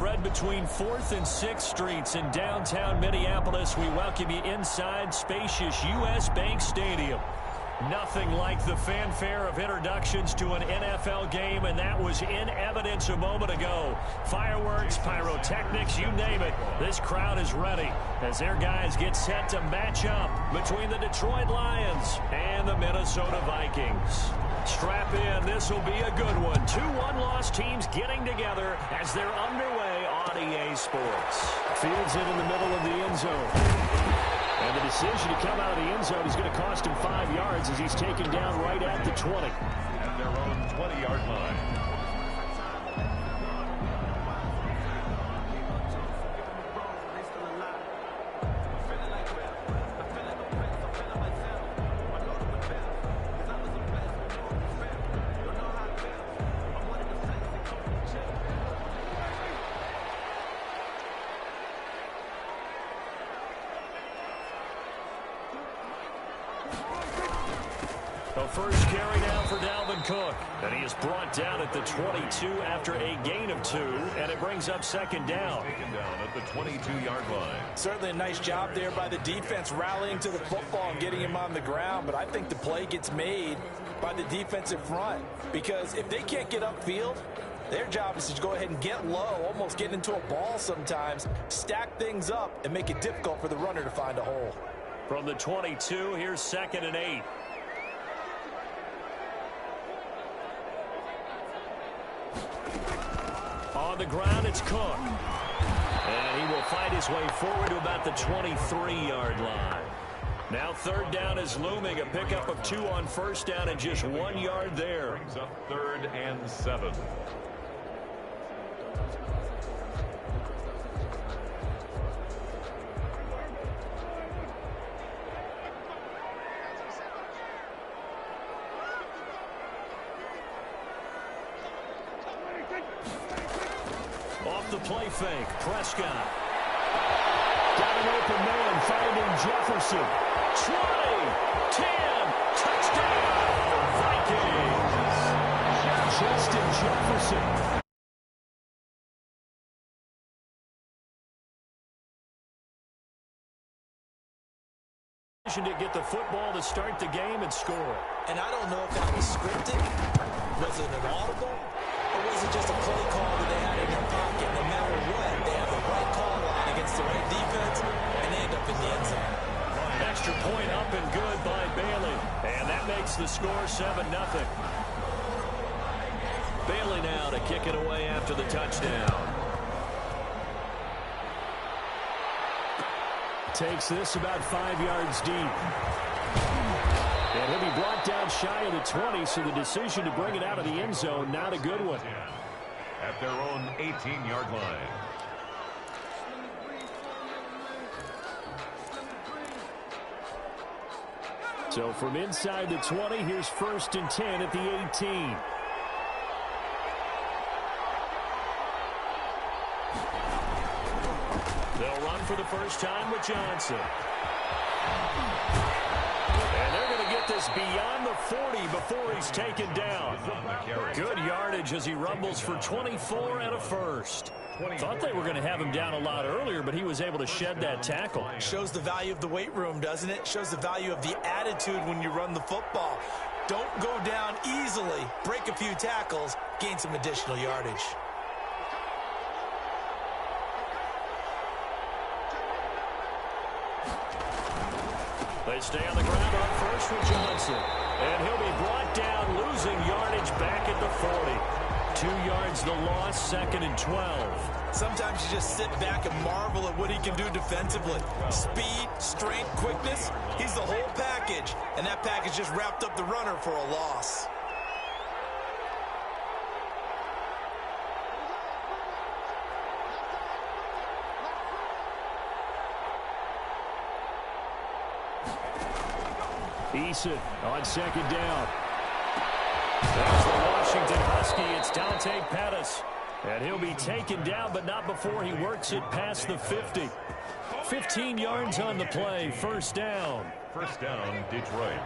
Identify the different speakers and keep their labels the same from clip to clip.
Speaker 1: Spread between 4th and 6th Streets in downtown Minneapolis. We welcome you inside spacious U.S. Bank Stadium. Nothing like the fanfare of introductions to an NFL game, and that was in evidence a moment ago. Fireworks, pyrotechnics, you name it. This crowd is ready as their guys get set to match up between the Detroit Lions and the Minnesota Vikings. Strap in. This will be a good one. Two one-loss teams getting together as they're underway on EA Sports. Fields it in the middle of the end zone. And the decision to come out of the end zone is going to cost him 5 yards as he's taken down right at the 20.
Speaker 2: At their own 20-yard line.
Speaker 1: The first carry now for Dalvin Cook. And he is brought down at the 22 after a gain of 2. And it brings up second down.
Speaker 2: Taken down at the 22-yard line.
Speaker 3: Certainly a nice job there by the defense rallying to the football and getting him on the ground. But I think the play gets made by the defensive front. Because if they can't get upfield, their job is to go ahead and get low, almost get into a ball sometimes, stack things up, and make it difficult for the runner to find a hole.
Speaker 1: From the 22, here's 2nd and 8. On the ground, it's Cook. And he will find his way forward to about the 23-yard line. Now 3rd down is looming. A pickup of 2 on 1st down and just 1 yard there.
Speaker 2: Brings up 3rd and 7.
Speaker 1: Off the play fake, Prescott. Got an open man, finding Jefferson. 20, 10, touchdown, Vikings. Justin Jefferson. To get the football to start the game and score.
Speaker 3: And I don't know if that was scripted, was it an audible, or was it just a play call that they had in their pocket? No matter what, they have the right call line against the right defense, and they end up in the end zone.
Speaker 1: Extra point up and good by Bailey. And that makes the score 7-0. Bailey now to kick it away after the touchdown. Takes this about 5 yards deep. And he'll be brought down shy of the 20, so the decision to bring it out of the end zone, not a good one.
Speaker 2: At their own 18-yard line.
Speaker 1: So from inside the 20, here's 1st and 10 at the 18. They'll run for the first time with Johnson. And they're going to get this beyond the 40 before he's taken down. Good yardage as he rumbles for 24 and a first. Thought they were going to have him down a lot earlier, but he was able to shed that tackle.
Speaker 3: Shows the value of the weight room, doesn't it? Shows the value of the attitude when you run the football. Don't go down easily. Break a few tackles. Gain some additional yardage.
Speaker 1: They stay on the ground on first with Johnson. And he'll be brought down, losing yardage back at the 40. 2 yards the loss, 2nd and 12.
Speaker 3: Sometimes you just sit back and marvel at what he can do defensively. Speed, strength, quickness, he's the whole package. And that package just wrapped up the runner for a loss.
Speaker 1: Eason on 2nd down. There's the Washington Husky. It's Dante Pettis. And he'll be taken down, but not before he works it past the 50. 15 yards on the play. 1st down.
Speaker 2: 1st down, Detroit.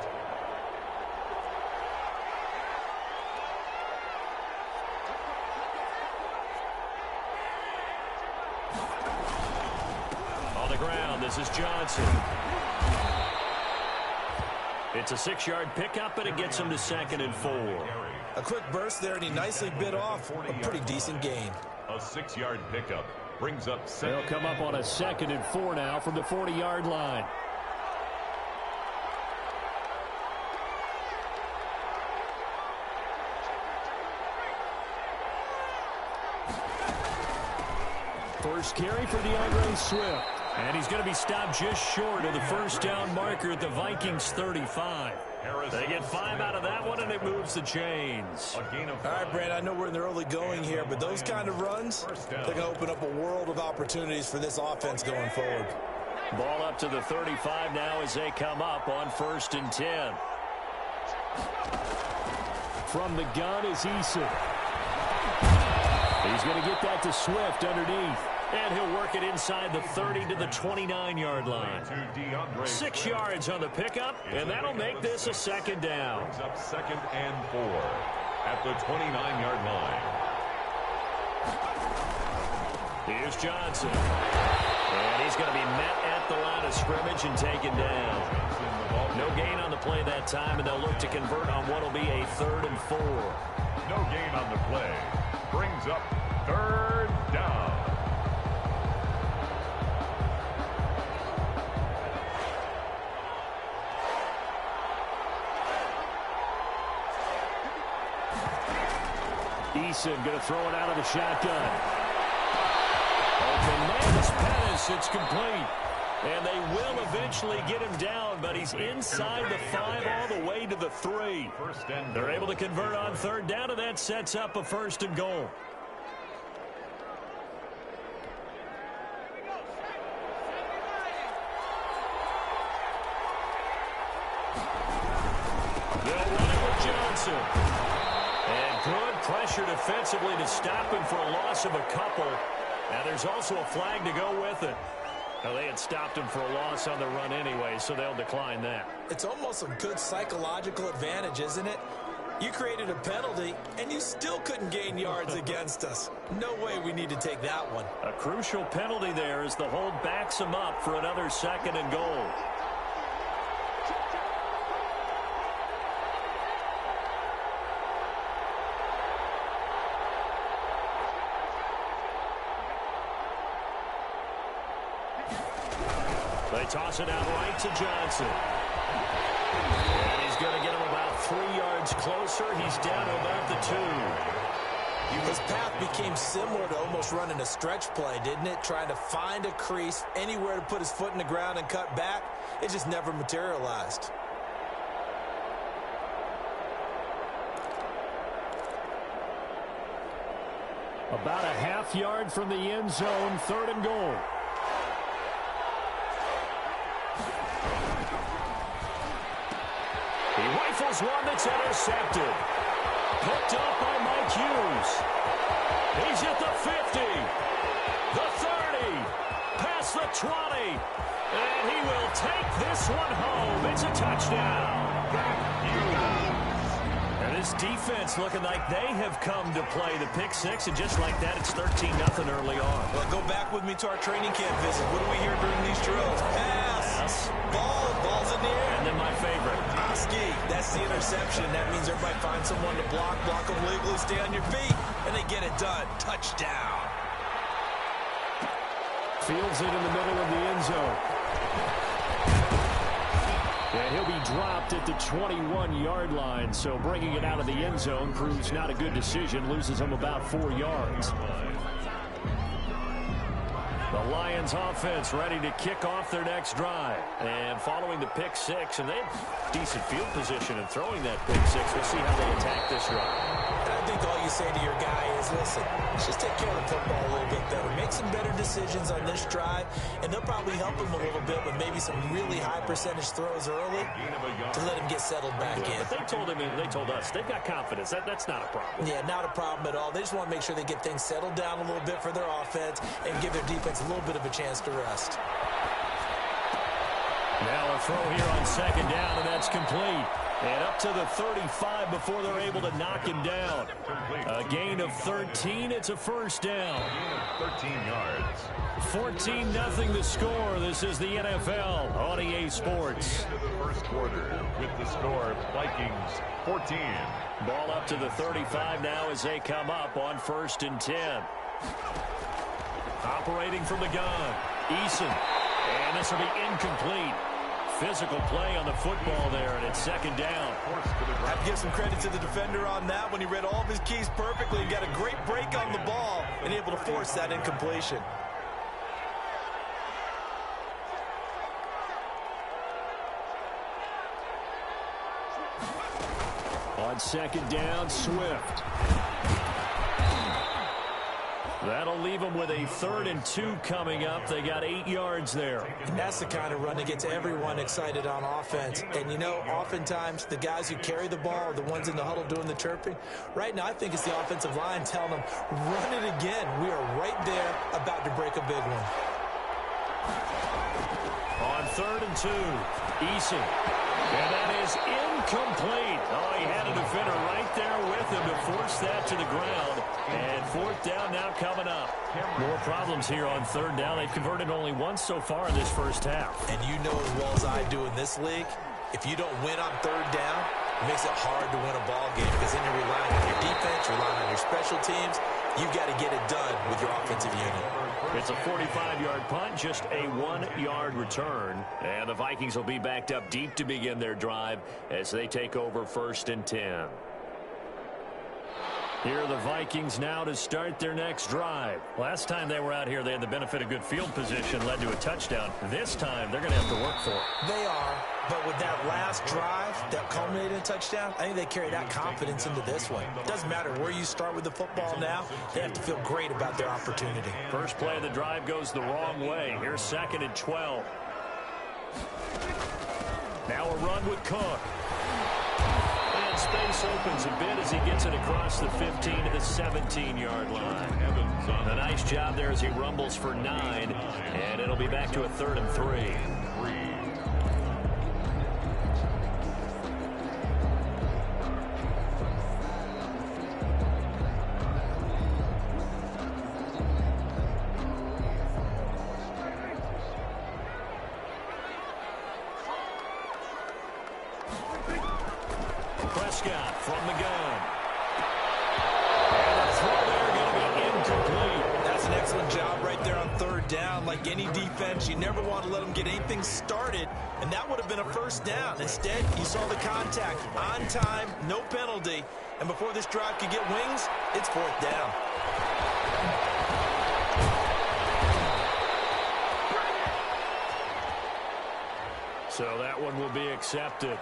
Speaker 1: This is Johnson. It's a 6-yard pickup, and it gets him to 2nd and 4.
Speaker 3: A quick burst there, and he nicely bit off a pretty decent gain.
Speaker 2: A 6-yard pickup brings up 7.
Speaker 1: They'll come up on a 2nd and 4 now from the 40-yard line. First carry for DeAndre Swift. And he's going to be stopped just short of the first down marker at the Vikings 35. They get 5 out of that one, and it moves the chains.
Speaker 3: All right, Brand, I know we're in the early going here, but those kind of runs, they're going to open up a world of opportunities for this offense going forward.
Speaker 1: Ball up to the 35 now as they come up on 1st and 10. From the gun is Eason. He's going to get that to Swift underneath. And he'll work it inside the 30 to the 29-yard line. 6 yards on the pickup, and that'll make this a 2nd down.
Speaker 2: Brings up 2nd and 4 at the 29-yard line.
Speaker 1: Here's Johnson. And he's going to be met at the line of scrimmage and taken down. No gain on the play that time, and they'll look to convert on what will be a 3rd and 4.
Speaker 2: No gain on the play. Brings up 3rd down.
Speaker 1: Eason going to throw it out of the shotgun. Open man is Pettis. It's complete. And they will eventually get him down, but he's inside the 5 all the way to the 3. They're able to convert on 3rd down, and that sets up a 1st and goal. They'll run it with Johnson. And good pressure defensively to stop him for a loss of a couple. Now there's also a flag to go with it. Now, they had stopped him for a loss on the run anyway, so they'll decline that.
Speaker 3: It's almost a good psychological advantage, isn't it? You created a penalty, and you still couldn't gain yards against us. No way we need to take that one.
Speaker 1: A crucial penalty there as the hold backs him up for another 2nd and goal. They toss it out right to Johnson. And he's going to get him about 3 yards closer. He's down to about the 2.
Speaker 3: His path became similar to almost running a stretch play, didn't it? Trying to find a crease, anywhere to put his foot in the ground and cut back. It just never materialized.
Speaker 1: About a half yard from the end zone, 3rd and goal. He rifles one that's intercepted. Picked up by Mike Hughes. He's at the 50, the 30, past the 20, and he will take this one home. It's a touchdown. And this defense looking like they have come to play the pick 6, and just like that, it's 13-0 early on.
Speaker 3: Well, go back with me to our training camp visit. What do we hear during these drills? Pass. Ball's in the air.
Speaker 1: And then my favorite.
Speaker 3: Oski, that's the interception. That means everybody finds someone to block them legally, stay on your feet, and they get it done. Touchdown.
Speaker 1: Fields it in the middle of the end zone. And he'll be dropped at the 21-yard line, so bringing it out of the end zone proves not a good decision, loses him about 4 yards. The Lions offense ready to kick off their next drive. And following the pick 6, and they have decent field position in throwing that pick 6. We'll see how they attack this drive.
Speaker 3: I think all you say to your guy is, listen, let's just take care of the football a little bit better. Make some better decisions on this drive, and they'll probably help him a little bit with maybe some really high percentage throws early to let him get settled back in.
Speaker 1: But they told him, and they told us, they've got confidence. That's not a problem.
Speaker 3: Yeah, not a problem at all. They just want to make sure they get things settled down a little bit for their offense and give their defense a little bit of a chance to rest.
Speaker 1: Now a throw here on 2nd down, and that's complete. And up to the 35 before they're able to knock him down. A gain of 13. It's a first down.
Speaker 2: 13 yards.
Speaker 1: 14-0 the score. This is the NFL on EA Sports.
Speaker 2: Into the first quarter with the score Vikings 14.
Speaker 1: Ball up to the 35 now as they come up on 1st and 10. Operating from the gun, Eason. And this will be incomplete. Physical play on the football there, and it's 2nd down.
Speaker 3: I have to give some credit to the defender on that when he read all of his keys perfectly and got a great break on the ball and able to force that incompletion.
Speaker 1: On 2nd down, Swift. That'll leave them with a 3rd and 2 coming up. They got 8 yards there.
Speaker 3: And that's the kind of run that gets everyone excited on offense. And, you know, oftentimes the guys who carry the ball are the ones in the huddle doing the chirping. Right now, I think it's the offensive line telling them, run it again. We are right there about to break a big one.
Speaker 1: On 3rd and 2, Eason. And that is incomplete. Oh, he had a defender right there with him to force that to the ground. And 4th down now coming up. More problems here on 3rd down. They've converted only once so far in this first half.
Speaker 3: And you know as well as I do in this league, if you don't win on 3rd down, it makes it hard to win a ball game because then you're relying on your defense, you're relying on your special teams. You've got to get it done with your offensive unit.
Speaker 1: It's a 45-yard punt, just a 1-yard return. And the Vikings will be backed up deep to begin their drive as they take over 1st and 10. Here are the Vikings now to start their next drive. Last time they were out here, they had the benefit of good field position, led to a touchdown. This time, they're going to have to work for it.
Speaker 3: They are, but with that last drive that culminated in a touchdown, I think they carry that confidence into this one. It doesn't matter where you start with the football now, they have to feel great about their opportunity.
Speaker 1: First play of the drive goes the wrong way. Here's 2nd and 12. Now a run with Cook. And space opens a bit as he gets it across the 15 to the 17-yard line. A nice job there as he rumbles for 9, and it'll be back to a 3rd and 3. Prescott from the gun. And the throw there going to be incomplete.
Speaker 3: That's an excellent job right there on 3rd down. Like any defense, you never want to let them get anything started, and that would have been a first down. Instead, you saw the contact on time, no penalty, and before this drive could get wings, it's 4th down.
Speaker 1: So that one will be accepted.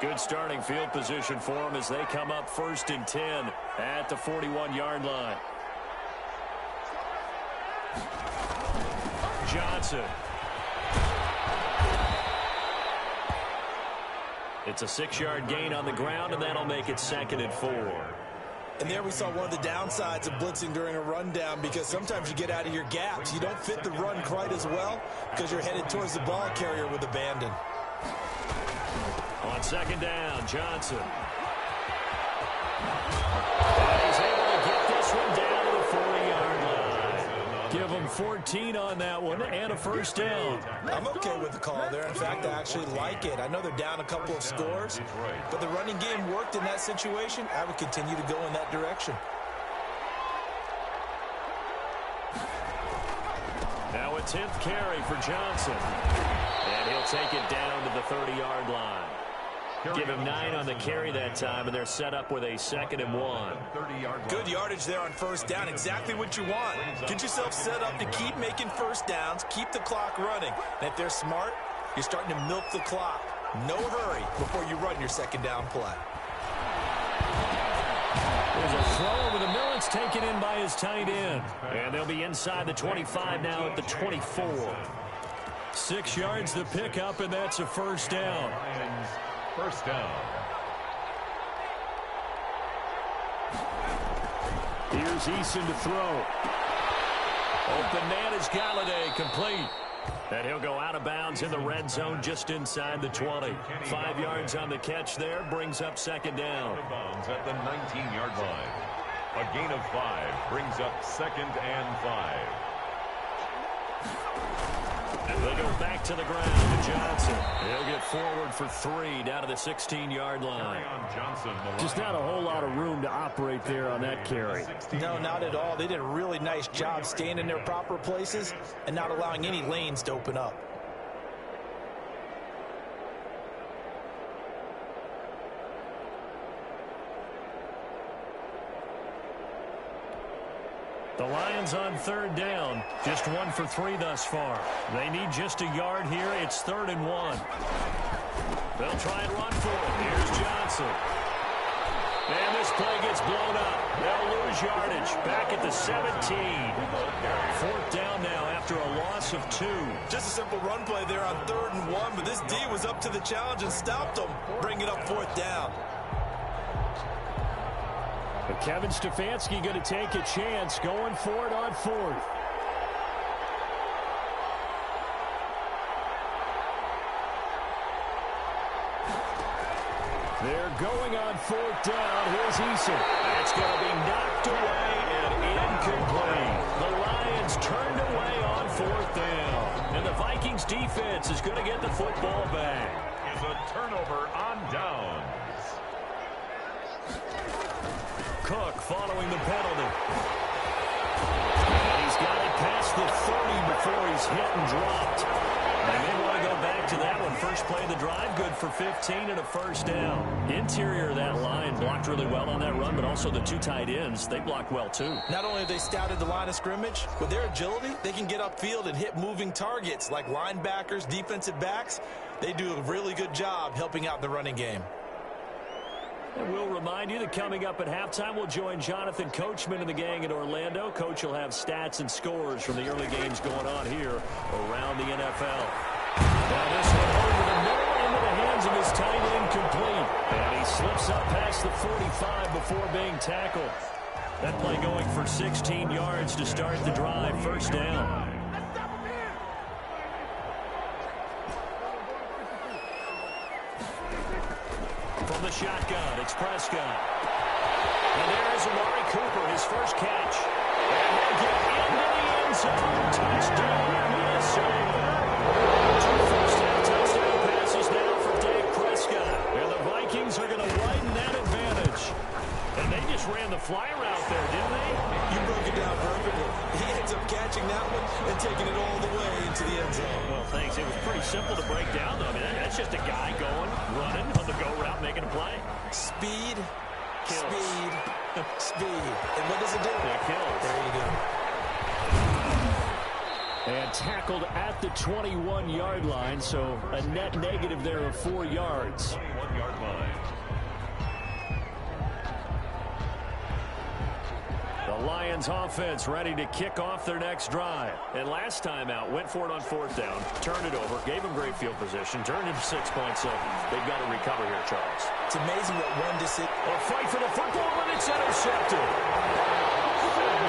Speaker 1: Good starting field position for them as they come up 1st and 10 at the 41-yard line. Johnson. It's a 6-yard gain on the ground, and that'll make it 2nd and 4.
Speaker 3: And there we saw one of the downsides of blitzing during a rundown because sometimes you get out of your gaps. You don't fit the run quite as well because you're headed towards the ball carrier with abandon.
Speaker 1: On 2nd down, Johnson. And he's able to get this one down to the 40-yard line. Give him 14 on that one and a first down.
Speaker 3: I'm okay with the call there. In fact, I actually like it. I know they're down a couple of scores, but the running game worked in that situation. I would continue to go in that direction.
Speaker 1: Now a 10th carry for Johnson. And he'll take it down to the 30-yard line. Give him 9 on the carry that time, and they're set up with a 2nd and 1.
Speaker 3: Good yardage there on 1st down. Exactly what you want. Get yourself set up to keep making first downs, keep the clock running. And if they're smart, you're starting to milk the clock. No hurry before you run your 2nd down play.
Speaker 1: There's a throw over the middle. It's taken in by his tight end. And they'll be inside the 25 now at the 24. 6 yards the pickup, and that's a first down.
Speaker 2: First down.
Speaker 1: Here's Eason to throw. Open man is Galladay, complete. And he'll go out of bounds in the red zone just inside the 20. 5 yards on the catch there, brings up second down.
Speaker 2: Out of bounds at the 19-yard line. A gain of 5 brings up 2nd and 5.
Speaker 1: They go back to the ground to Johnson. He'll get forward for 3 down to the 16-yard line.
Speaker 4: Just not a whole lot of room to operate there on that carry.
Speaker 3: No, not at all. They did a really nice job staying in their proper places and not allowing any lanes to open up.
Speaker 1: The Lions on 3rd down. Just 1 for 3 thus far. They need just a yard here. It's 3rd and 1. They'll try and run for it. Here's Johnson. And this play gets blown up. They'll lose yardage. Back at the 17. 4th down now after a loss of 2.
Speaker 3: Just a simple run play there on 3rd and 1, but this D was up to the challenge and stopped them. Bring it up 4th down.
Speaker 4: But Kevin Stefanski going to take a chance going for it on 4th. They're going on 4th down. Here's Eason.
Speaker 1: That's going to be knocked away and incomplete. The Lions turned away on 4th down. And the Vikings defense is going to get the football back.
Speaker 2: Is a turnover on downs.
Speaker 1: Cook following the penalty. And he's got it past the 30 before he's hit and dropped. They may want to go back to that one. First play of the drive, good for 15 and a 1st down. Interior of that line blocked really well on that run, but also the 2 tight ends, they blocked well too.
Speaker 3: Not only have they scouted the line of scrimmage, with their agility, they can get upfield and hit moving targets like linebackers, defensive backs. They do a really good job helping out the running game.
Speaker 1: And we'll remind you that coming up at halftime, we'll join Jonathan Coachman and the gang in Orlando. Coach will have stats and scores from the early games going on here around the NFL. Now this one over the middle into the hands of his tight end, complete. And he slips up past the 45 before being tackled. That play going for 16 yards to start the drive. 1st down. From the shotgun, it's Prescott. And there's Amari Cooper, his first catch. And he'll get into the end zone. Touchdown, Minnesota. 2 first-half touchdown passes now for Dak Prescott. And the Vikings are going to widen that advantage. And they just ran the fly route there, didn't they?
Speaker 3: You broke it down perfectly. He ends up catching that one and taking it all the way into the end zone.
Speaker 1: Well, thanks. It was pretty simple to break down, though. I mean, that's just a guy going, running on the go route, making a play.
Speaker 3: Speed,
Speaker 1: Kills.
Speaker 3: speed, speed. And what does it do?
Speaker 1: It kills.
Speaker 3: There you go.
Speaker 4: And tackled at the 21-yard line, so a net negative there of 4 yards.
Speaker 2: 21-yard line.
Speaker 1: The Lions offense ready to kick off their next drive. And last time out, went for it on 4th down, turned it over, gave them great field position, turned it 6 points up. They've got to recover here, Charles.
Speaker 3: It's amazing what one decision.
Speaker 1: A fight for the football, and it's intercepted.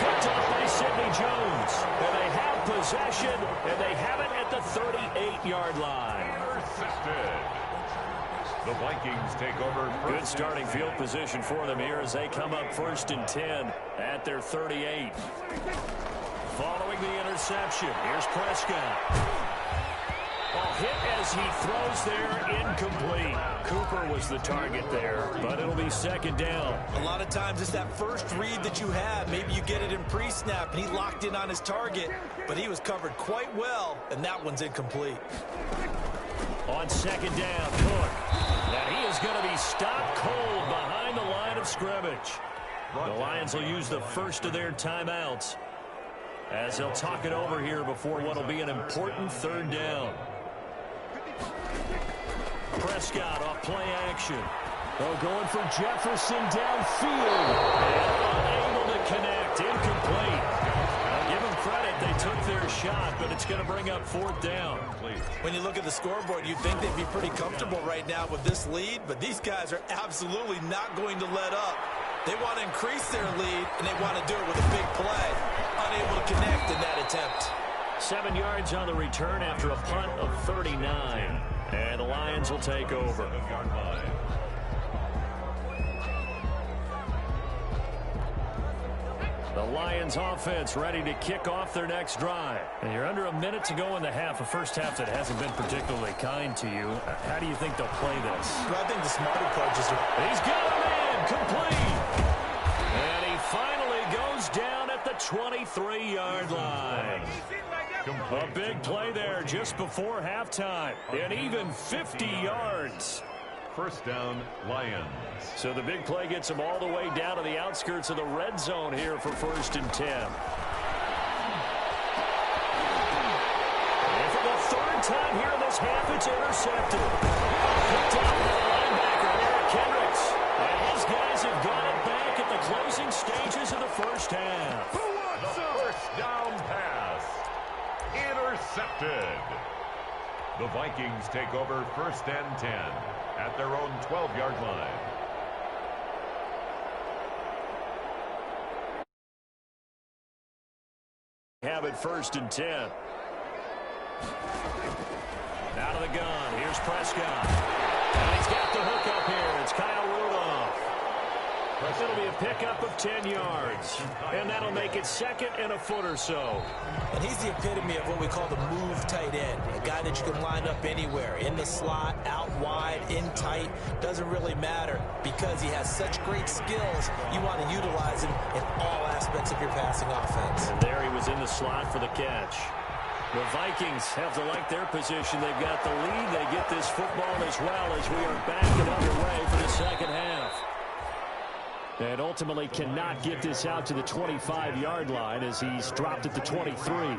Speaker 1: Picked up by Sidney Jones. And they have possession, and they have it at the 38-yard line.
Speaker 2: Intercepted. The Vikings take over.
Speaker 1: Good starting field position for them here as they come up 1st and 10 at their 38. Following the interception, here's Prescott. A hit as he throws there, incomplete. Cooper was the target there, but it'll be 2nd down.
Speaker 3: A lot of times it's that first read that you have. Maybe you get it in pre-snap, and he locked in on his target, but he was covered quite well, and that one's incomplete.
Speaker 1: On 2nd down, Cook. And he is going to be stopped cold behind the line of scrimmage. The Lions will use the first of their timeouts as they'll talk it over here before what will be an important 3rd down. Prescott off play action.
Speaker 4: Oh, going for Jefferson downfield.
Speaker 1: And unable to connect. Incomplete. I'll give them credit. They took their shot, but it's going to bring up 4th down.
Speaker 3: When you look at the scoreboard, you'd think they'd be pretty comfortable right now with this lead, but these guys are absolutely not going to let up. They want to increase their lead, and they want to do it with a big play. Unable to connect in that attempt.
Speaker 1: 7 yards on the return after a punt of 39. And the Lions will take over. The Lions offense ready to kick off their next drive. And you're under a minute to go in the half, a first half that hasn't been particularly kind to you. How do you think they'll play this?
Speaker 3: Well, I think the smart approach is
Speaker 1: He's got a man complete. And he finally goes down at the 23-yard line. A big play there just before halftime. And even 50 yards.
Speaker 2: First down, Lions.
Speaker 1: So the big play gets them all the way down to the outskirts of the red zone here for 1st and 10. And for the 3rd time here in this half, it's intercepted. Picked up by the linebacker, Eric Kendricks. And his guys have got it back at the closing stages of the first half.
Speaker 2: The first down pass. Intercepted. The Vikings take over 1st and 10 at their own 12-yard line.
Speaker 1: Have it 1st and 10. Out of the gun. Here's Prescott. And he's got the hook up here. It's Kyle Rudolph. It'll be a pickup of 10 yards. And that'll make it 2nd and a foot or so.
Speaker 3: And he's the epitome of what we call the move tight end. A guy that you can line up anywhere. In the slot, out wide, in tight. Doesn't really matter because he has such great skills. You want to utilize him in all aspects of your passing offense.
Speaker 1: And there he was in the slot for the catch. The Vikings have to like their position. They've got the lead. They get this football as well as we are back and underway for the second half. And ultimately cannot get this out to the 25-yard line as he's dropped at the 23.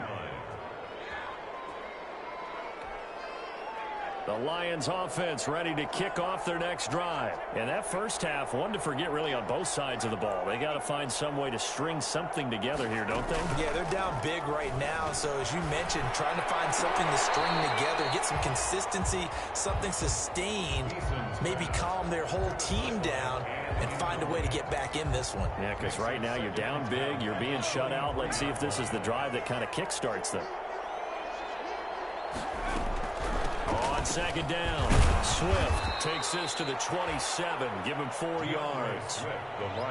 Speaker 1: The Lions offense ready to kick off their next drive. And that first half, one to forget really on both sides of the ball. They got to find some way to string something together here, don't they?
Speaker 3: Yeah, they're down big right now. So as you mentioned, trying to find something to string together, get some consistency, something sustained, maybe calm their whole team down and find a way to get back in this one.
Speaker 1: Yeah, because right now you're down big, you're being shut out. Let's see if this is the drive that kind of kickstarts them. On 2nd down, Swift takes this to the 27, give him 4 yards.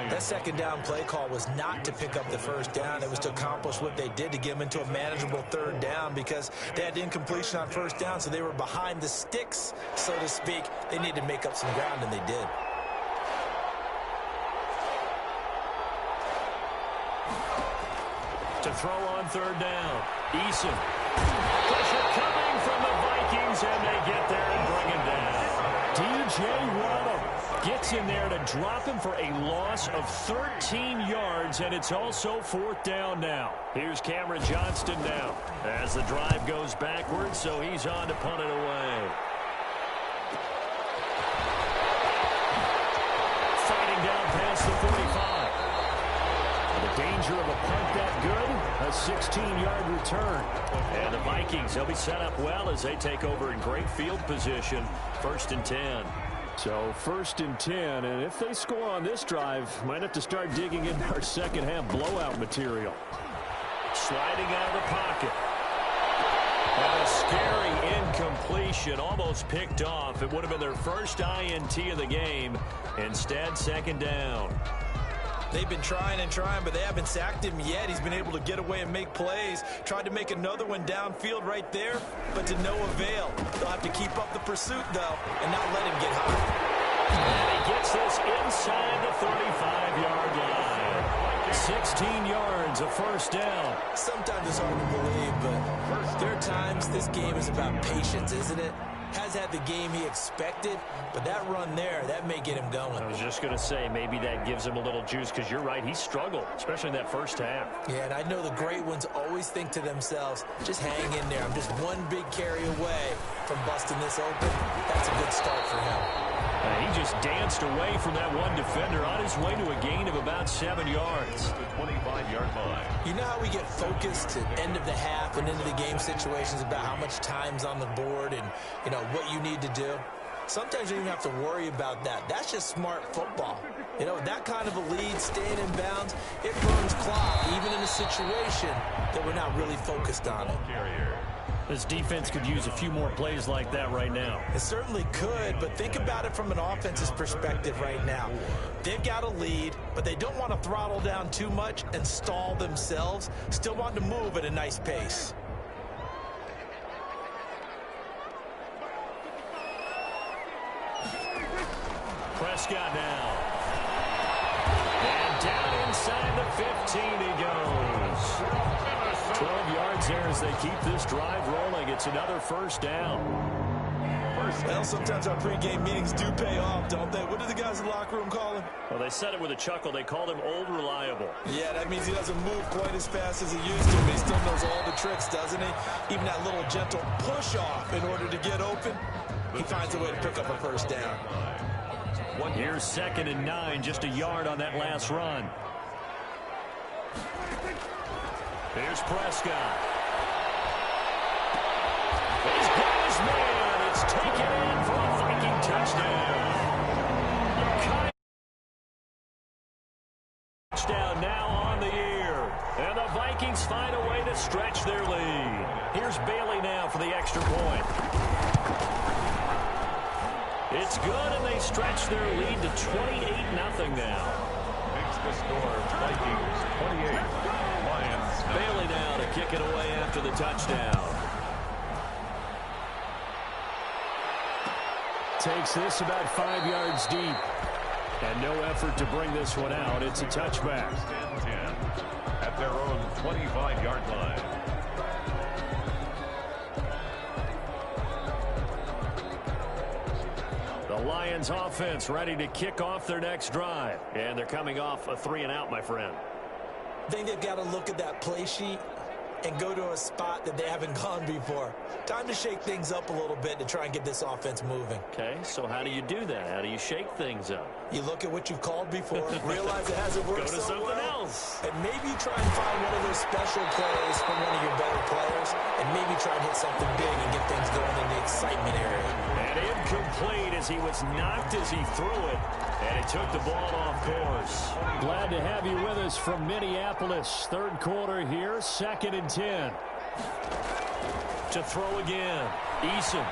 Speaker 3: That 2nd down play call was not to pick up the 1st down. It was to accomplish what they did to get them into a manageable 3rd down because they had incompletion on 1st down, so they were behind the sticks, so to speak. They needed to make up some ground, and they did.
Speaker 1: To throw on 3rd down, Eason. Pressure coming from the Vikings, and they get there and bring him down. DJ Waddle gets in there to drop him for a loss of 13 yards, and it's also 4th down now. Here's Cameron Johnston now as the drive goes backwards, so he's on to punt it away. Fighting down past the 45. The danger of a punt that good, a 16-yard return. And the Vikings, they'll be set up well as they take over in great field position, 1st and 10. So 1st and 10, and if they score on this drive, might have to start digging into our second half blowout material. Sliding out of the pocket. And a scary incompletion, almost picked off. It would have been their first INT of the game. Instead, 2nd down.
Speaker 3: They've been trying and trying, but they haven't sacked him yet. He's been able to get away and make plays. Tried to make another one downfield right there, but to no avail. They'll have to keep up the pursuit, though, and not let him get high.
Speaker 1: And he gets this inside the 35-yard line. 16 yards, a 1st down.
Speaker 3: Sometimes it's hard to believe, but there are times this game is about patience, isn't it? Has had the game he expected, but that run there, that may get him going.
Speaker 1: I was just going to say, maybe that gives him a little juice, because you're right, he struggled, especially in that first half.
Speaker 3: Yeah, and I know the great ones always think to themselves, just hang in there. I'm just one big carry away from busting this open. That's a good start for him.
Speaker 1: He just danced away from that one defender on his way to a gain of about 7 yards.
Speaker 2: The 25-yard line.
Speaker 3: You know how we get focused at end of the half and into the game situations about how much time's on the board and, you know, what you need to do? Sometimes you don't even have to worry about that. That's just smart football. You know, that kind of a lead, staying in bounds, it burns clock, even in a situation that we're not really focused on it.
Speaker 1: This defense could use a few more plays like that right now.
Speaker 3: It certainly could, but think about it from an offense's perspective right now. They've got a lead, but they don't want to throttle down too much and stall themselves. Still want to move at a nice pace.
Speaker 1: Prescott now. And down inside the 15 he goes. 12 yards there as they keep this drive rolling. It's another first down.
Speaker 3: Well, sometimes our pregame meetings do pay off, don't they? What do the guys in the locker room call him?
Speaker 1: Well, they said it with a chuckle. They called him Old Reliable.
Speaker 3: Yeah, that means he doesn't move quite as fast as he used to, but he still knows all the tricks, doesn't he? Even that little gentle push-off in order to get open, he finds a way to pick up a first down.
Speaker 1: Here's 2nd and 9, just a yard on that last run. Here's Prescott. He's got his man. It's taken in for a Viking touchdown. Touchdown now on the year. And the Vikings find a way to stretch their lead. Here's Bailey now for the extra point. It's good, and they stretch their lead to 28-0 now.
Speaker 2: Makes the score Vikings 28. Lions.
Speaker 1: Bailey now to kick it away after the touchdown. Takes this about 5 yards deep. And no effort to bring this one out. It's a touchback.
Speaker 2: 10 at their own 25-yard line.
Speaker 1: The Lions offense ready to kick off their next drive. And they're coming off a 3-and-out, my friend.
Speaker 3: I think they've got to look at that play sheet and go to a spot that they haven't gone before. Time to shake things up a little bit to try and get this offense moving.
Speaker 1: Okay, so how do you do that? How do you shake things up?
Speaker 3: You look at what you've called before, realize it hasn't worked
Speaker 1: Go to
Speaker 3: so
Speaker 1: something
Speaker 3: well,
Speaker 1: else.
Speaker 3: and maybe try and find one of those special plays from one of your better players, and maybe try and hit something big and get things going in the excitement area.
Speaker 1: And incomplete as he was knocked as he threw it. And he took the ball off course. Glad to have you with us from Minneapolis. Third quarter here, 2nd and 10. To throw again. Eason.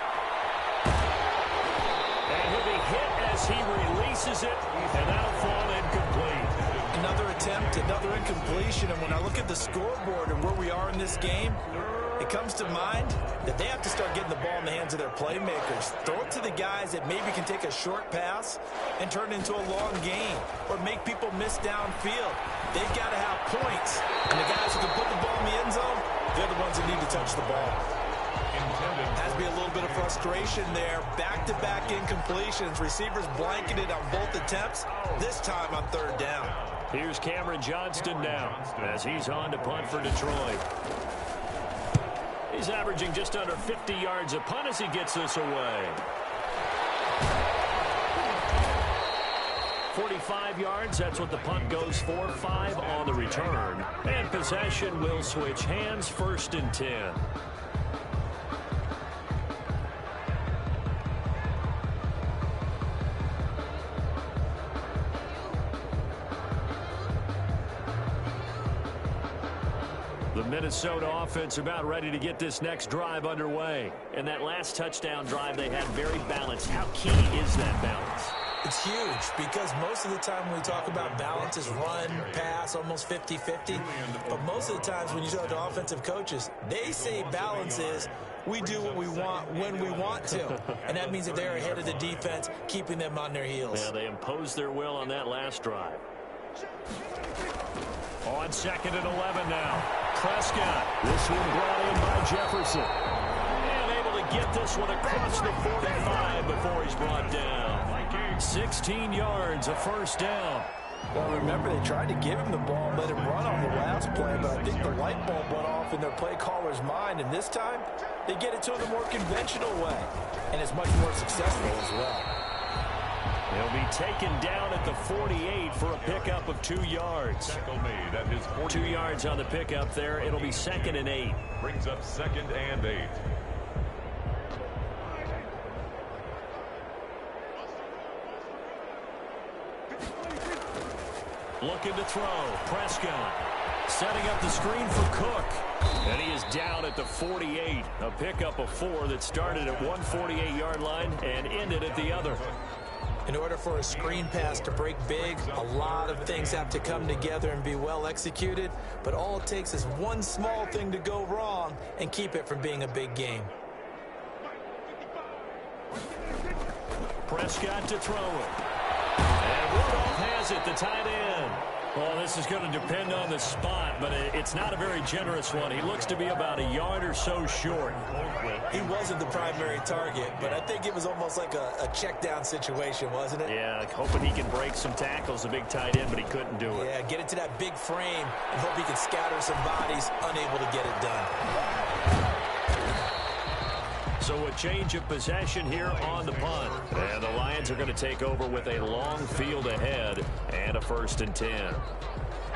Speaker 1: And he'll be hit as he releases it. And that'll fall incomplete.
Speaker 3: Another attempt, another incompletion. And when I look at the scoreboard and where we are in this game, it comes to mind that they have to start getting the ball in the hands of their playmakers. Throw it to the guys that maybe can take a short pass and turn it into a long gain or make people miss downfield. They've got to have points. And the guys who can put the ball in the end zone, they're the ones that need to touch the ball. Has to be a little bit of frustration there. Back-to-back incompletions. Receivers blanketed on both attempts, this time on 3rd down.
Speaker 1: Here's Cameron Johnston now as he's on to punt for Detroit. He's averaging just under 50 yards a punt as he gets this away. 45 yards, that's what the punt goes for. 5 on the return. And possession will switch hands, 1st and 10. The Minnesota offense about ready to get this next drive underway. And that last touchdown drive they had very balanced. How key is that balance?
Speaker 3: It's huge because most of the time when we talk about balance is run, pass, almost 50-50. But most of the times when you talk to offensive coaches, they say balance is we do what we want when we want to. And that means that they're ahead of the defense, keeping them on their heels.
Speaker 1: Yeah, they imposed their will on that last drive. On 2nd and 11 now. Prescott. This one brought in by Jefferson. And able to get this one across the 45 before he's brought down. 16 yards, a first down.
Speaker 3: Well, remember, they tried to give him the ball and let him run on the last play, but I think the light bulb went off in their play caller's mind, and this time they get it to him the more conventional way, and it's much more successful as well.
Speaker 1: He'll be taken down at the 48 for a pickup of 2 yards.
Speaker 2: Tackle made at his 40.
Speaker 1: 2 yards on the pickup there. It'll be 2nd and 8.
Speaker 2: Brings up 2nd and 8.
Speaker 1: Looking to throw. Prescott setting up the screen for Cook. And he is down at the 48. A pickup of 4 that started at 148-yard line and ended at the other.
Speaker 3: In order for a screen pass to break big, a lot of things have to come together and be well executed. But all it takes is one small thing to go wrong and keep it from being a big game.
Speaker 1: Prescott to throw it. And Rudolph has it, the tight end. Well, this is going to depend on the spot, but it's not a very generous one. He looks to be about a yard or so short.
Speaker 3: He wasn't the primary target, but I think it was almost like a check down situation, wasn't it?
Speaker 1: Yeah, hoping he can break some tackles, a big tight end, but he couldn't do it.
Speaker 3: Yeah, get into that big frame and hope he can scatter some bodies, unable to get it done.
Speaker 1: So a change of possession here on the punt. And the Lions are going to take over with a long field ahead and a 1st and 10.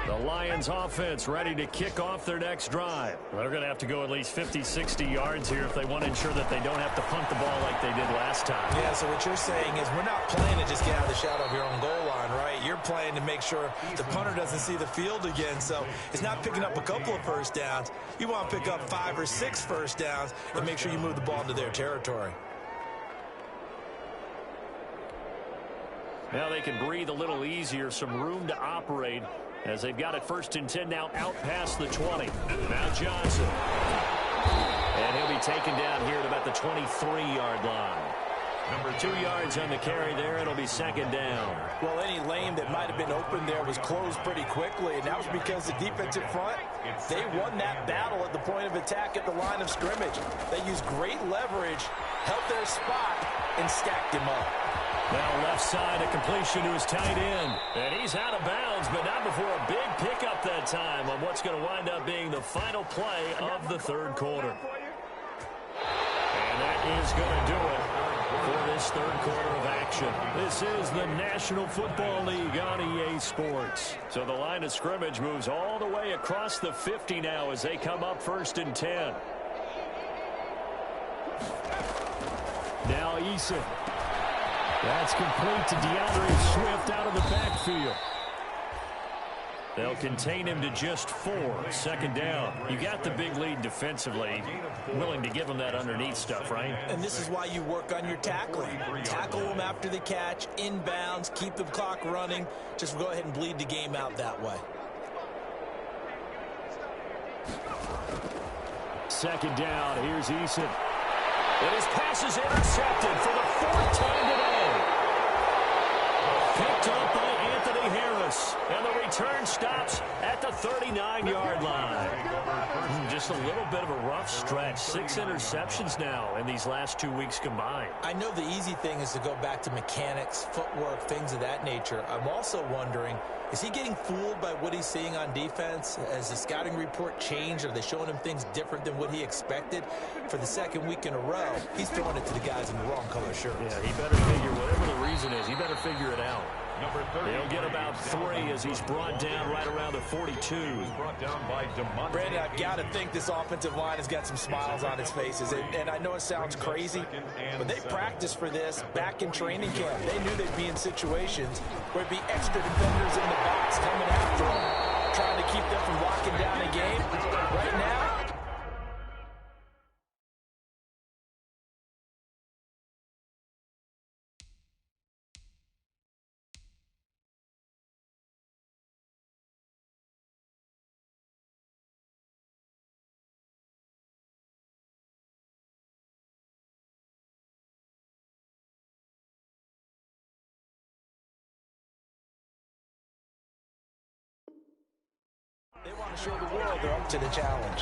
Speaker 1: The Lions offense ready to kick off their next drive. They're going to have to go at least 50, 60 yards here if they want to ensure that they don't have to punt the ball like they did last time.
Speaker 3: Yeah, so what you're saying is we're not playing to just get out of the shadow of your own goal line, right? You're playing to make sure the punter doesn't see the field again. So it's not picking up a couple of first downs. You want to pick up 5 or 6 first downs and make sure you move the ball into their territory.
Speaker 1: Now they can breathe a little easier, some room to operate as they've got it 1st and 10 now out past the 20. Now Johnson. And he'll be taken down here at about the 23-yard line. Number 2 yards on the carry there. It'll be 2nd down.
Speaker 3: Well, any lane that might have been open there was closed pretty quickly, and that was because the defensive front, they won that battle at the point of attack at the line of scrimmage. They used great leverage, held their spot, and stacked him up.
Speaker 1: Now left side, a completion to his tight end. And he's out of bounds, but not before a big pickup that time on what's going to wind up being the final play of the 3rd quarter. And that is going to do it for this 3rd quarter of action. This is the National Football League on EA Sports. So the line of scrimmage moves all the way across the 50 now as they come up 1st and 10. Now Eason. That's complete to DeAndre Swift out of the backfield. They'll contain him to just 4. 2nd down. You got the big lead defensively. Willing to give him that underneath stuff, right?
Speaker 3: And this is why you work on your tackling. Tackle them after the catch, inbounds, keep the clock running. Just go ahead and bleed the game out that way.
Speaker 1: 2nd down. Here's Eason. And his pass is intercepted for the 4th time today. Picked up by Anthony Harris. And the return stops at the 39-yard line. Just a little bit of a rough stretch. 6 interceptions now in these last 2 weeks combined.
Speaker 3: I know the easy thing is to go back to mechanics, footwork, things of that nature. I'm also wondering, is he getting fooled by what he's seeing on defense? Has the scouting report changed? Are they showing him things different than what he expected? For the 2nd week in a row, he's throwing it to the guys in the wrong color shirts.
Speaker 1: Yeah, he better figure, whatever the reason is, he better figure it out. He'll get about 3 as he's brought down right around the 42.
Speaker 3: Brandon, I've got to think this offensive line has got some smiles on its faces. And I know it sounds crazy, but they practiced for this back in training camp. They knew they'd be in situations where it'd be extra defenders in the box coming after them, trying to keep them from locking down a game. Right now, they want to show the world they're up to the challenge.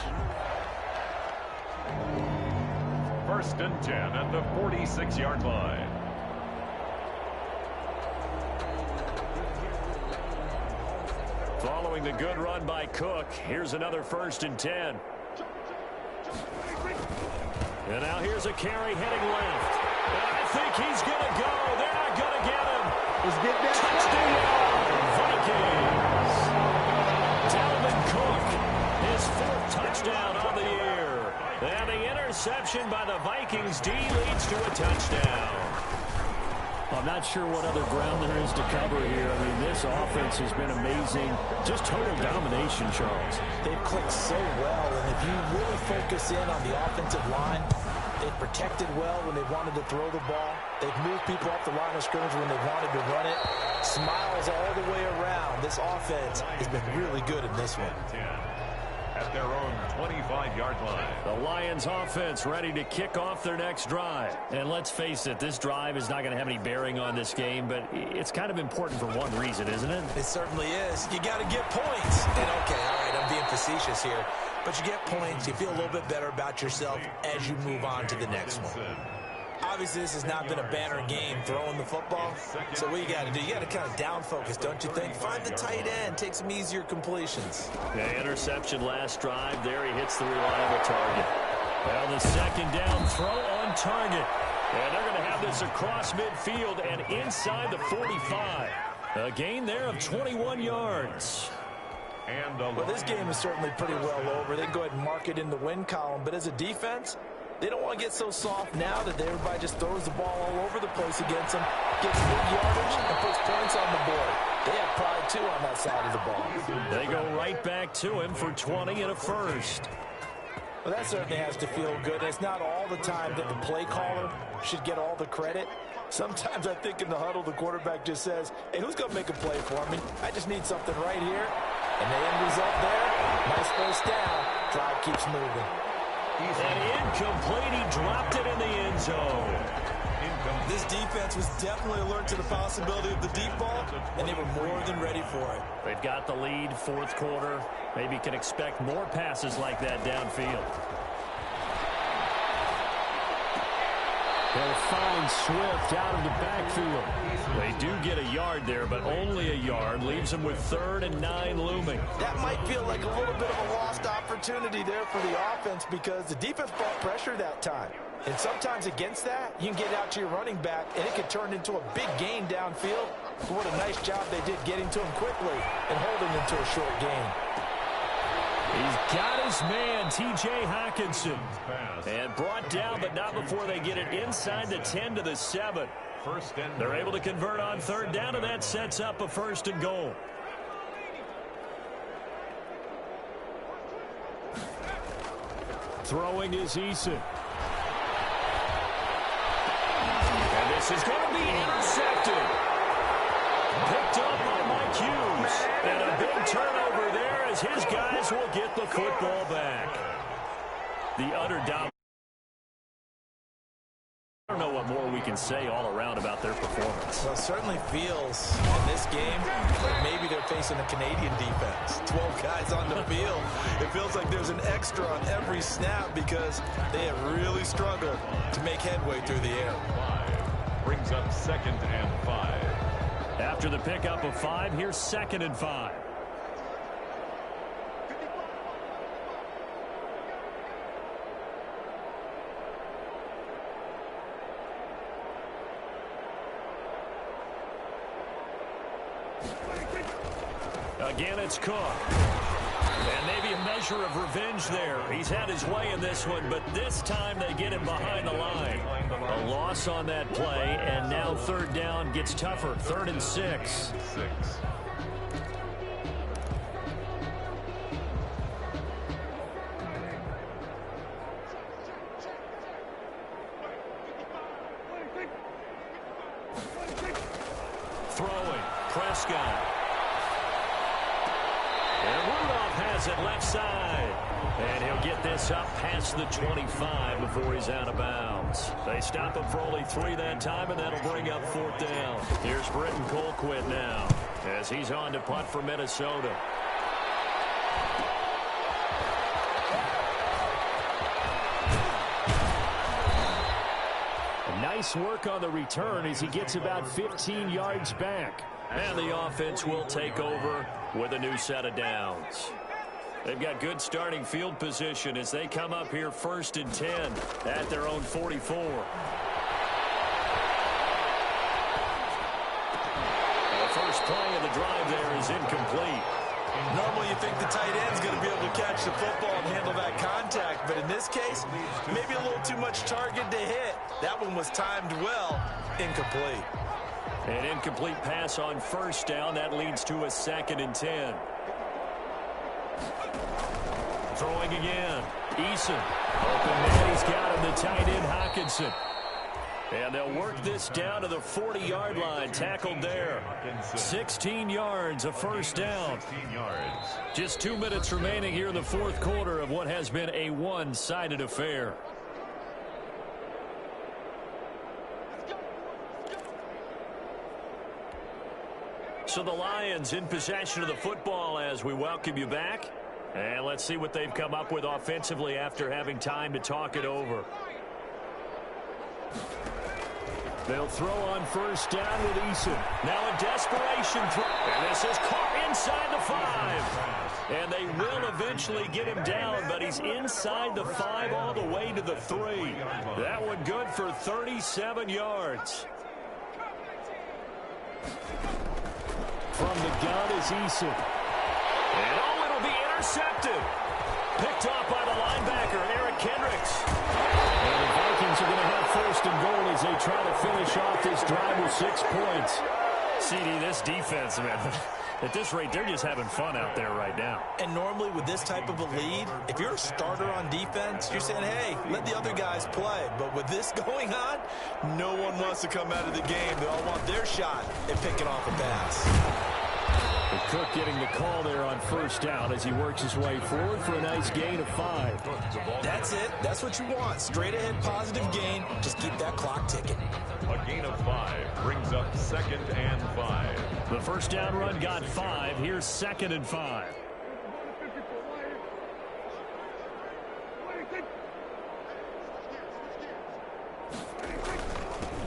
Speaker 2: 1st and 10 at the 46-yard line.
Speaker 1: Following the good run by Cook, here's another 1st and 10. And now here's a carry heading left. And I think he's going to go. They're not going to get him.
Speaker 5: Let's get that
Speaker 1: Touchdown, Vikings. Dalvin Cook, his 4th touchdown on the year. And the interception by the Vikings D leads to a touchdown.
Speaker 4: I'm not sure what other ground there is to cover here. I mean, this offense has been amazing. Just total domination, Charles.
Speaker 3: They've clicked so well, and if you really focus in on the offensive line, they've protected well when they wanted to throw the ball. They've moved people off the line of scrimmage when they wanted to run it. Smiles all the way around. This offense has been really good in this one.
Speaker 2: At their own 25-yard line.
Speaker 1: The Lions offense ready to kick off their next drive. And let's face it, this drive is not going to have any bearing on this game, but it's kind of important for one reason, isn't it?
Speaker 3: It certainly is. You got to get points. And okay, all right, I'm being facetious here, but you get points, you feel a little bit better about yourself as you move on to the next one. Obviously, this has not been a banner game throwing the football. So what you got to do, you got to kind of down focus, don't you think? Find the tight end, take some easier completions.
Speaker 1: Yeah, interception last drive. There he hits the reliable target. Well, the second down throw on target. And they're going to have this across midfield and inside the 45. A gain there of 21 yards.
Speaker 3: Well, this game is certainly pretty well over. They can go ahead and mark it in the win column. But as a defense, they don't want to get so soft now that everybody just throws the ball all over the place against them, gets big yardage, and puts points on the board. They have pride, too, on that side of the ball.
Speaker 1: They go right back to him for 20 and a first.
Speaker 3: Well, that certainly has to feel good. It's not all the time that the play caller should get all the credit. Sometimes I think in the huddle, the quarterback just says, hey, who's going to make a play for me? I just need something right here. And the end result there, nice first down. Drive keeps moving.
Speaker 1: And incomplete, he dropped it in the end zone.
Speaker 3: This defense was definitely alert to the possibility of the deep ball, and they were more than ready for it.
Speaker 1: They've got the lead, fourth quarter. Maybe can expect more passes like that downfield.
Speaker 4: They'll find Swift out of the backfield.
Speaker 1: They do get a yard there, but only a yard. Leaves them with 3rd and 9 looming.
Speaker 3: That might feel like a little bit of a lost opportunity there for the offense because the defense brought pressure that time. And sometimes against that, you can get out to your running back, and it could turn into a big gain downfield. But what a nice job they did getting to him quickly and holding him to a short gain.
Speaker 1: He's got his man, T.J. Hawkinson. And brought down, but not before they get it inside the 10 to the 7. They're able to convert on 3rd down, and that sets up a 1st and goal. Throwing is Eason. And this is going to be intercepted. Picked up on Mike Hughes. And a big turnover there as his guys will get the football back. The utter dominance. I don't know what more we can say all around about their performance.
Speaker 3: Well, it certainly feels in this game like maybe they're facing a Canadian defense. 12 guys on the field. It feels like there's an extra on every snap because they have really struggled to make headway through the air.
Speaker 2: Brings up 2nd and 5.
Speaker 1: After the pickup of 5, here's 2nd and 5. Again, it's Cook. And maybe a measure of revenge there. He's had his way in this one, but this time they get him behind the line. A loss on that play, and now 3rd down gets tougher. 3rd and 6. Throwing, Prescott. And Rudolph has it left side. And he'll get this up past the 25 before he's out of bounds. They stop him for only 3 that time, and that'll bring up 4th down. Here's Britton Colquitt now as he's on to punt for Minnesota. Nice work on the return as he gets about 15 yards back. And the offense will take over with a new set of downs. They've got good starting field position as they come up here 1st and 10 at their own 44. The first play of the drive there is incomplete.
Speaker 3: Normally you think the tight end's going to be able to catch the football and handle that contact, but in this case, maybe a little too much target to hit. That one was timed well, incomplete.
Speaker 1: An incomplete pass on first down. That leads to a 2nd and 10. Throwing again. Eason. Open man. He's got him. The tight end, Hawkinson. And they'll work this down to the 40-yard line. Tackled there. 16 yards, a first down. Just 2 minutes remaining here in the fourth quarter of what has been a one-sided affair. So the Lions in possession of the football as we welcome you back. And let's see what they've come up with offensively after having time to talk it over. They'll throw on first down with Eason. Now a desperation throw. And this is caught inside the 5. And they will eventually get him down, but he's inside the 5 all the way to the 3. That one good for 37 yards. From the gun is Eason. And oh, it'll be intercepted. Picked off by the linebacker, Eric Kendricks. And the Vikings are going to have first and goal as they try to finish off this drive with 6 points. CD, this defense, man, at this rate, they're just having fun out there right now.
Speaker 3: And normally with this type of a lead, if you're a starter on defense, you're saying, hey, let the other guys play. But with this going on, no one wants to come out of the game. They all want their shot at picking off a pass.
Speaker 4: Cook getting the call there on first down as he works his way forward for a nice gain of 5.
Speaker 3: That's it. That's what you want. Straight ahead positive gain. Just keep that clock ticking.
Speaker 2: A gain of 5 brings up 2nd and 5.
Speaker 1: The first down run got 5. Here's 2nd and 5.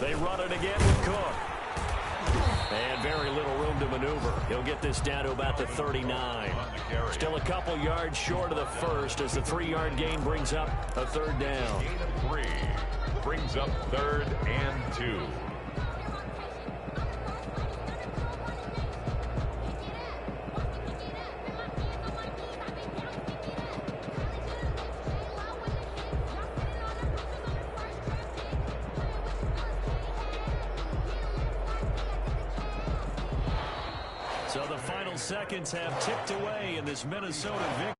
Speaker 1: They run it again with Cook. And very little room to maneuver. He'll get this down to about the 39. Still a couple yards short of the first as the 3-yard gain brings up a 3rd down.
Speaker 2: Gain of 3 brings up 3rd and 2.
Speaker 1: So the final seconds have ticked away in this Minnesota victory.